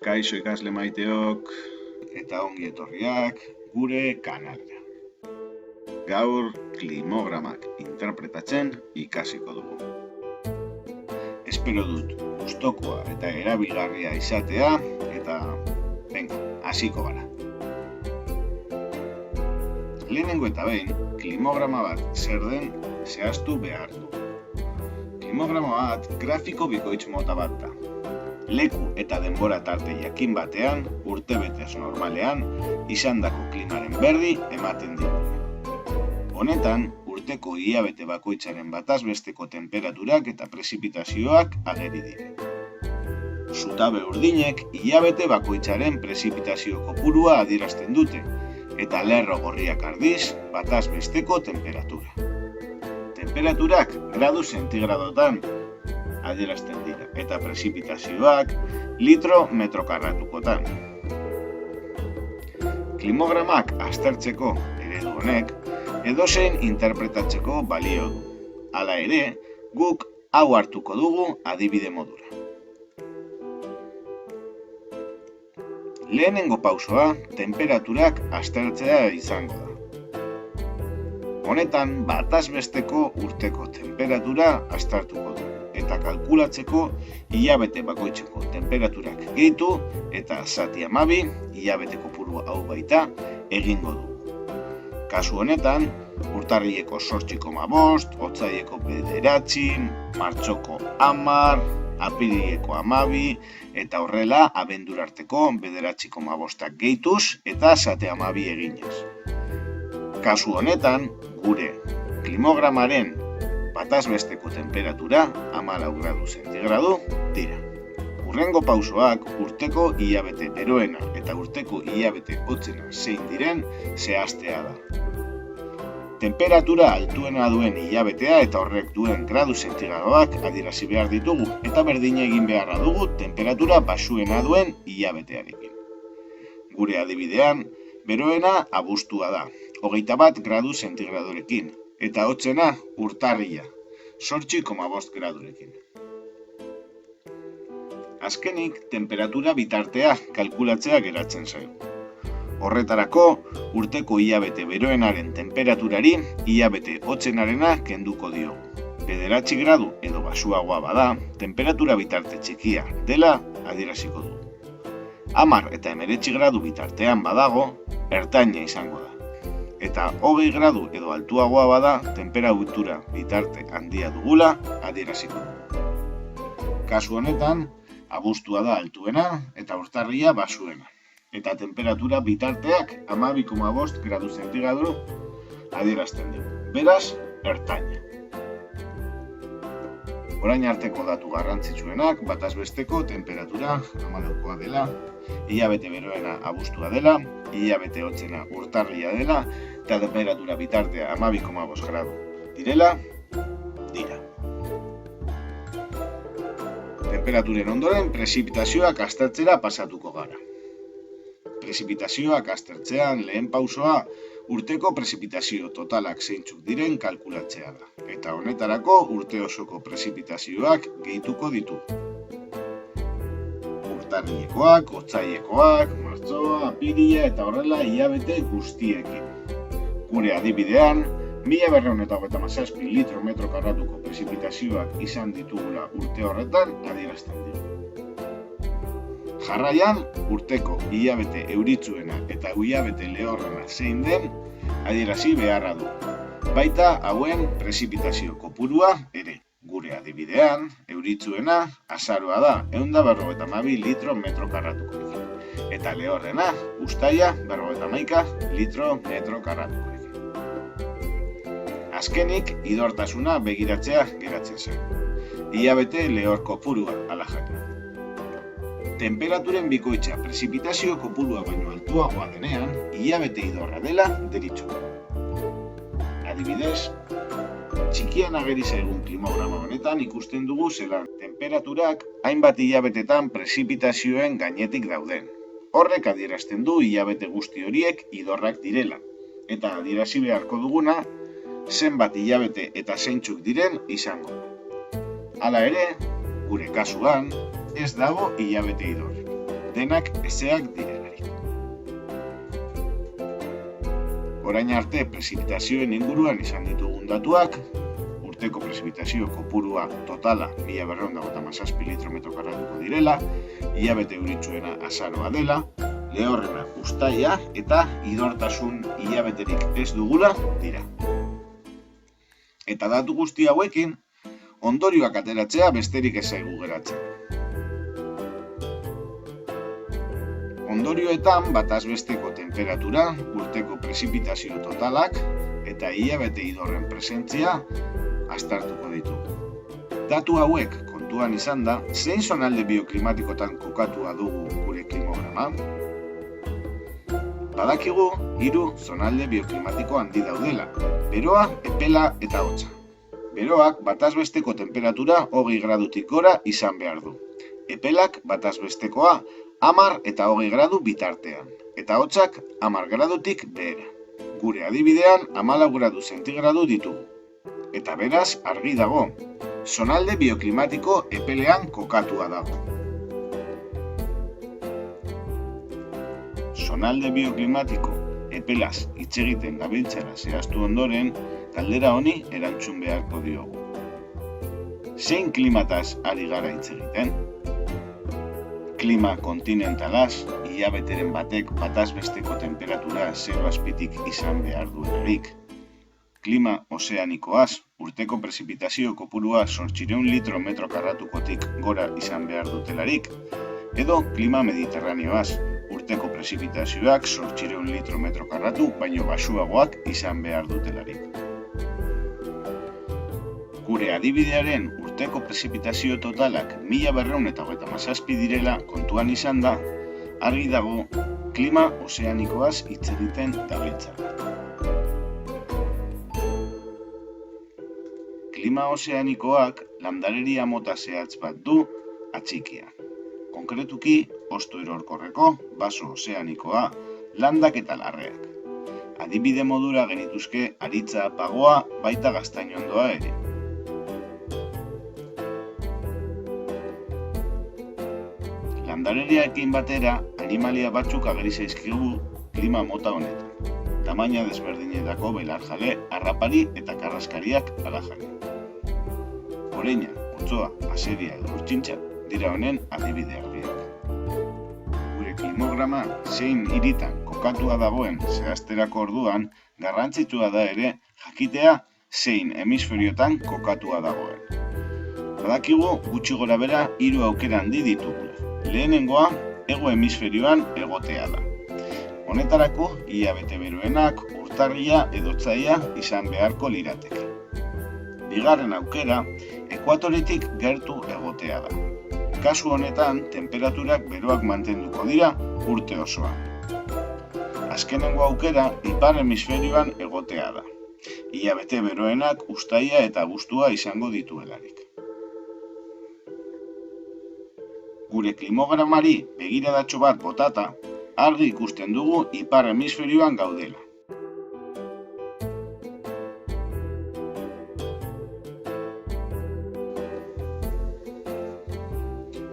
Kaixo ikasle maiteok eta ongi etorriak gure kanalera. Gaur klimogramak interpretatzen ikasiko dugu. Espero dut gustokoa eta erabilgarria izatea eta hasiko gara. Lehenengo eta behin, klimograma bat zer den zehaztu behar du. Klimograma bat grafiko bikoitz mota bat da. Leku eta denbora tarte jakin batean, urtebetez normalean, izandako klimaren berri ematen digu. Honetan, urteko hilabete bakoitzaren bataz besteko tenperaturak eta prezipitazioak ageri dira. Zutabe urdinek hilabete bakoitzaren prezipitazio kopurua adierazten dute, eta lerro gorriak ardiz bataz besteko temperatura. Temperaturak gradu zentigradotan adierazten dira, eta prezipitazioak litro metro karratukotan. Klimogramak aztertzeko eredu honek edozein interpretatzeko balio du. Hala ere, guk hau hartuko dugu adibide modura. Lehenengo pausoa temperaturak aztertzea izango da. Honetan, bataz besteko urteko temperatura aztertuko du. Eta kalkulatzeko hilabete bakoitzeko temperaturak gehitu eta zati 12 hilabete kopuru hau baita egingo du. Kasu honetan, urtarrileko 8,5, otsaileko 9, martxoko 10, apirileko 12 eta horrela abendurarteko 9,5 gehituz eta zati 12 eginez. Kasu honetan, gure klimogramaren bataz besteko temperatura 14 gradu zentigrado dira. Hurrengo pausoak urteko hilabete beroena eta urteko hilabete hotzena zein diren zehaztea da. Temperatura altuena duen hilabetea eta horrek duen gradu zentigradoak adierazi behar ditugu eta berdina egin beharra dugu temperatura baxuena duen hilabetearekin. Gure adibidean, beroena abuztua da, 21 gradu zentigradorekin. Eta hotzena urtarrila, 8,5 gradurekin. Azkenik, temperatura bitartea kalkulatzea geratzen zaigu. Horretarako, urteko hilabete beroenaren temperaturari hilabete hotzenarena kenduko diogu. 9 gradu edo baxuagoa bada, temperatura bitarte txikia dela adieraziko du. 10 eta 19 gradu bitartean badago, ertaina izango da. Eta 20 gradu edo altuagoa bada, temperatura bitarte handia dugula adieraziko du. Kasu honetan, abuztua da altuena eta urtarrila baxuena. Eta temperatura bitarteak 12,5 gradu zentigrado adierazten dugu. Beraz, ertaina. Orain arteko datu garrantzitsuenak, bataz besteko temperatura 14koa dela, hilabete beroena abuztua dela, hilabete hotzena urtarrila dela, eta temperatura bitartea 12,5 gradu direla, dira. Temperaturen ondoren, prezipitazioak aztertzera pasatuko gara. Prezipitazioak aztertzean lehen pausoa urteko prezipitazio totalak zeintzuk diren kalkulatzea da. Eta honetarako urte osoko prezipitazioak gehituko ditu. Urtarrilekoak, otsailekoak, martxoa, apirila eta horrela hilabete guztiekin. Gure adibidean, 1237 litro metro karratuko prezipitazioak izan ditugula urte horretan adierazten digu. Jarraian, urteko hilabete euritsuena eta hilabete lehorrena zein den adierazi beharra du. Baita hauen prezipitazio kopurua ere. Gure adibidean, euritsuena azaroa da 152 litro metro karratukorekin. Eta lehorrena, uztaila 51 litro metro karratukorekin. Azkenik, idortasuna begiratzea geratzen zen. Hilabete lehor kopurua ala jakin. Temperaturen bikoitza prezipitazio kopurua baino altuagoa denean, hilabete idorra dela deritzo. Adibidez, txikian ageri zaigun klimograma honetan ikusten dugu zelan temperaturak hainbat hilabetetan prezipitazioen gainetik dauden. Horrek adierazten du hilabete guzti horiek idorrak direla, eta adierazi beharko duguna zenbat hilabete eta zeintzuk diren izango. Hala ere, gure kasuan, ez dago hilabete idor. Denak ezeak direlarik. Orain arte prezipitazioen inguruan izan ditugun datuak, urteko prezipitazio kopurua totala 1257 litrometro karratuko direla, hilabete euritsuena azaroa dela, lehorrena uztaila eta idortasun hilabeterik ez dugula dira. Eta datu guzti hauekin, ondorioak ateratzea besterik ez zaigu geratzen. Ondorioetan bataz besteko temperatura, urteko prezipitazio totalak eta hilabete idorren presentzia aztertuko ditugu. Datu hauek kontuan izan da, zein zonalde bioklimatikotan kokatua dugu gure klimograma? Badakigu 3 zonalde bioklimatiko handi daudela, beroa, epela eta hotza. Beroak bataz besteko temperatura 20 gradutik gora izan behar du. Epelak bataz bestekoa 10 eta 20 gradu bitartean, eta hotzak 10 gradutik behera. Gure adibidean 14 gradu zentigradu ditugu. Eta beraz argi dago, zonalde bioklimatiko epelean kokatua dago. Zonalde bioklimatiko epelaz hitz egiten gabiltzara zehaztu ondoren, galdera honi erantzun beharko diogu. Zein klimataz ari gara hitz egiten? Klima kontinentalaz, hilabeteren batek bataz besteko temperatura 0 azpitik izan behar duelarik. Klima ozeanikoaz, urteko prezipitazio kopurua 800 litro metro karratukotik gora izan behar dutelarik. Edo klima mediterraneoaz, urteko prezipitazioak 800 litro metro karratu baino baxuagoak izan behar dutelarik. Gure adibidearen urteko prezipitazio totalak 1257 direla kontuan izan da, argi dago klima ozeanikoaz hitz egiten dabiltzala. Klima ozeanikoak landareria mota zehatz bat du atxikia. Konkretuki, hosto erorkorreko, baso ozeanikoa, landak eta larreak. Adibide modura genituzke aritza, pagoa, baita gaztainondoa ere. Landareriaekin batera, animalia batzuk ageri zaizkigu klima mota honetan. Tamaina desberdinetako belarjale, harrapari eta karraskariak alajane. Oreina, otsoa, azeria edo urtsintxa dira honen adibide argiak. Gure klimograma zein hiritan kokatua dagoen zehazterako orduan, garrantzitsua da ere jakitea zein hemisferiotan kokatua dagoen. Badakigu gutxi gorabehera 3 aukera handi ditugula. Lehenengoa, hego hemisferioan egotea da. Honetarako, hilabete beroenak, urtarria edo otsaila izan beharko lirateke. Bigarren aukera, ekuatoretik gertu egotea da. Kasu honetan, temperaturak beroak mantenduko dira urte osoan. Azkenengo aukera, ipar hemisferioan egotea da. Hilabete beroenak uztaila eta abuztua izango dituelarik. Gure klimogramari begiradatxo bat botata, argi ikusten dugu ipar hemisferioan gaudela.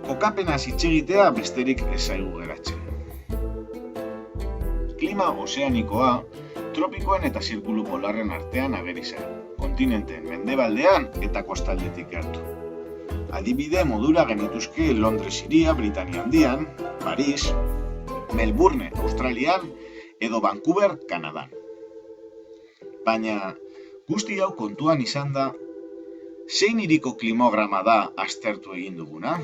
Kokapenaz hitz egitea besterik ez zaigu geratzen. Klima ozeanikoa tropikoen eta zirkulu polarren artean ageri zen, kontinenteen mendebaldean eta kostaldetik gertu. Adibide modura genituzke Londres hiria Britania Handian, Paris, Melbourne Australian edo Vancouver Kanadan. Baina guzti hau kontuan izan da, zein hiriko klimograma da aztertu egin duguna?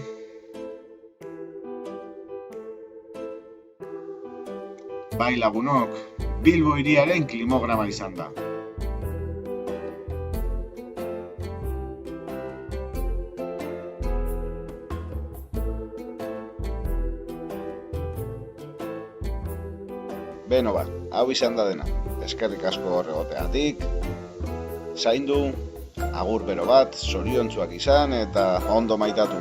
Bai lagunok, Bilbo hiriaren klimograma izan da. Beno bat, hau izan da dena. Eskerrik asko horregoteatik. Zaindu, agur bero bat, zoriontsuak izan eta ondo maitatu.